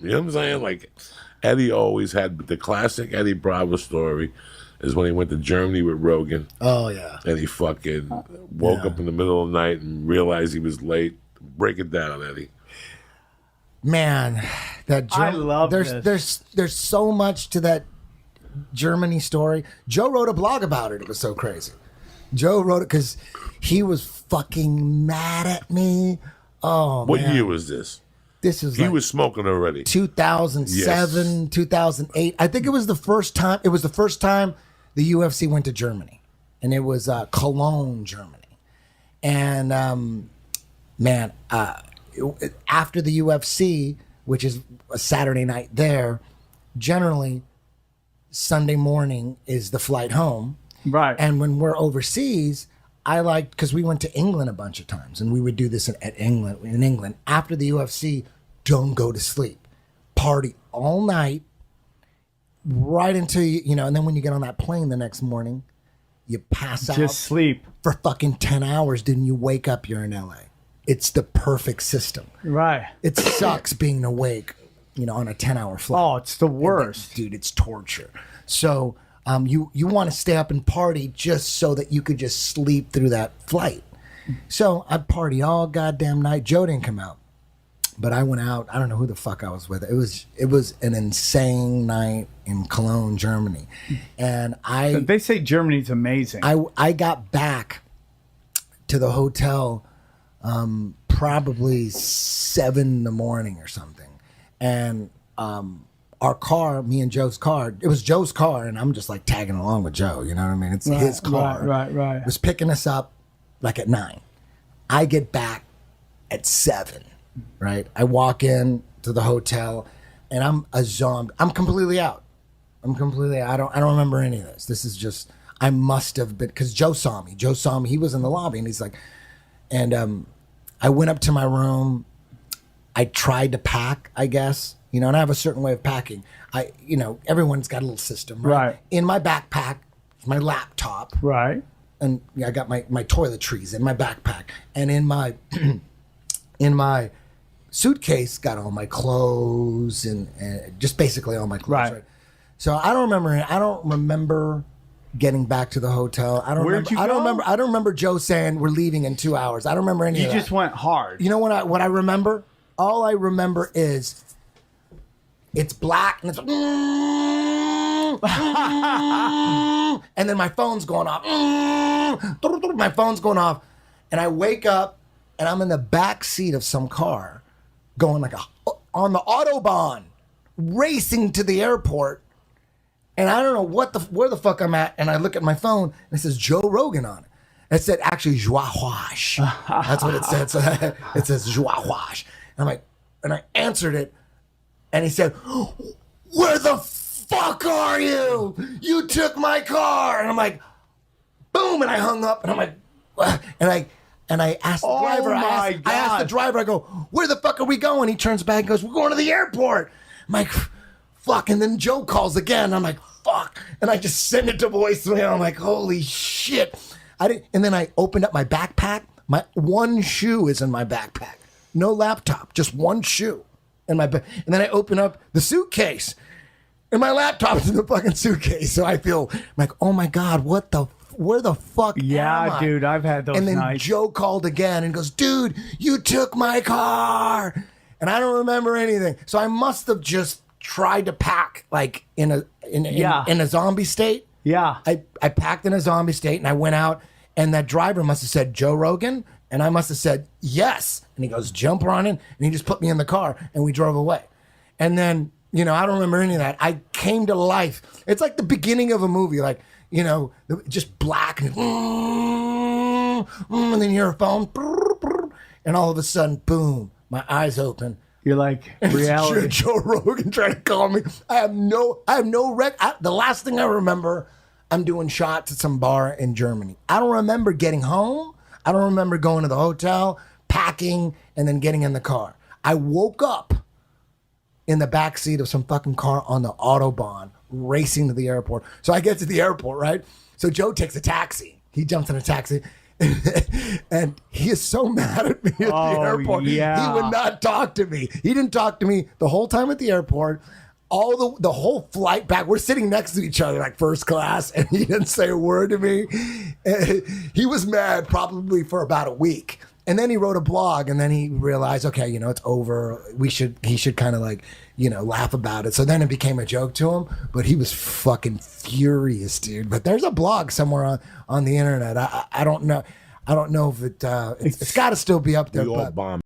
You know what I'm saying? Like, Eddie always had the classic Eddie Bravo story is when he went to Germany with Rogan. Oh, yeah. And he fucking woke up in the middle of the night and realized he was late. Break it down, Eddie. Man, I love this. There's so much to that Germany story. Joe wrote a blog about it. It was so crazy. Joe wrote it because he was fucking mad at me. Oh, What man. year was this? This is He like was smoking already. 2007, 2008. I think it was the first time. It was the first time the UFC went to Germany, and it was Cologne, Germany. And after the UFC, which is a Saturday night there, generally Sunday morning is the flight home. Right. And when we're overseas, I like, because we went to England a bunch of times, and we would do this in England. After the UFC, don't go to sleep. Party all night, right until you know, and then when you get on that plane the next morning, you pass out. Just sleep. For fucking 10 hours, didn't you wake up, you're in LA. It's the perfect system. Right. It sucks being awake, you know, on a 10-hour flight. Oh, it's the worst. Dude, it's torture. So you want to stay up and party just so that you could just sleep through that flight. So I'd party all goddamn night. Joe didn't come out, but I went out. I don't know who the fuck I was with. It was an insane night in Cologne, Germany. And They say Germany's amazing. I got back to the hotel probably 7 in the morning or something. And our car, me and Joe's car, it was Joe's car, and I'm just like tagging along with Joe, you know what I mean? It's his car. Right. Was picking us up like at 9. I get back at 7, right? I walk in to the hotel, and I'm a zombie. I'm completely out. I don't remember any of this. This is just, I must have been, because Joe saw me. He was in the lobby, and he's like, and I went up to my room. I tried to pack, I guess, you know, and I have a certain way of packing. Everyone's got a little system, right? In my backpack, my laptop, right, and I got my toiletries in my backpack, and in my in my suitcase got all my clothes and just basically all my clothes. Right. So I don't remember getting back to the hotel. I don't remember Joe saying we're leaving in 2 hours. I don't remember any of that. You just went hard. You know what I remember? All I remember is it's black and it's and then my phone's going off. My phone's going off, and I wake up and I'm in the back seat of some car going on the Autobahn, racing to the airport. And I don't know where the fuck I'm at. And I look at my phone and it says Joe Rogan on it. It said actually Joie Wash. That's what it said. So it says Joie Wash. And I'm like, and I answered it. And he said, where the fuck are you? You took my car. And I'm like, boom. And I hung up. And I'm like, and I asked the driver. I asked the driver. I go, where the fuck are we going? He turns back and goes, we're going to the airport. I'm like, fuck. And then Joe calls again. I'm like, fuck. And I just send it to voicemail. I'm like, holy shit. And then I opened up my backpack. My one shoe is in my backpack. No laptop, just one shoe in my back. And then I open up the suitcase, and my laptop's in the fucking suitcase. So I feel like, oh my God, where the fuck am I? Yeah, dude, I've had those nights. And then Joe called again and goes, dude, you took my car. And I don't remember anything. So I must have just tried to pack like in a zombie state. Yeah. I packed in a zombie state, and I went out, and that driver must have said, Joe Rogan? And I must have said, yes. And he goes, jump on in. And he just put me in the car, and we drove away. And then, you know, I don't remember any of that. I came to life. It's like the beginning of a movie, like, you know, just black, and then you hear a phone, and all of a sudden, boom, my eyes open. You're like, reality. Joe Rogan trying to call me. I have no the last thing I remember, I'm doing shots at some bar in Germany. I don't remember getting home. I don't remember going to the hotel, packing, and then getting in the car. I woke up in the backseat of some fucking car on the Autobahn, racing to the airport. So I get to the airport, right? So Joe takes a taxi. He jumps in a taxi, And he is so mad at me at the Oh, airport. yeah. He would not talk to me. He didn't talk to me the whole time at the airport. All the whole flight back, we're sitting next to each other like first class, and he didn't say a word to me. And he was mad probably for about a week. And then he wrote a blog, and then he realized, okay, you know, it's over. He should kind of like, you know, laugh about it. So then it became a joke to him, but he was fucking furious, dude. But there's a blog somewhere on the internet. I don't know. I don't know if it's got to still be up there. We all But bomb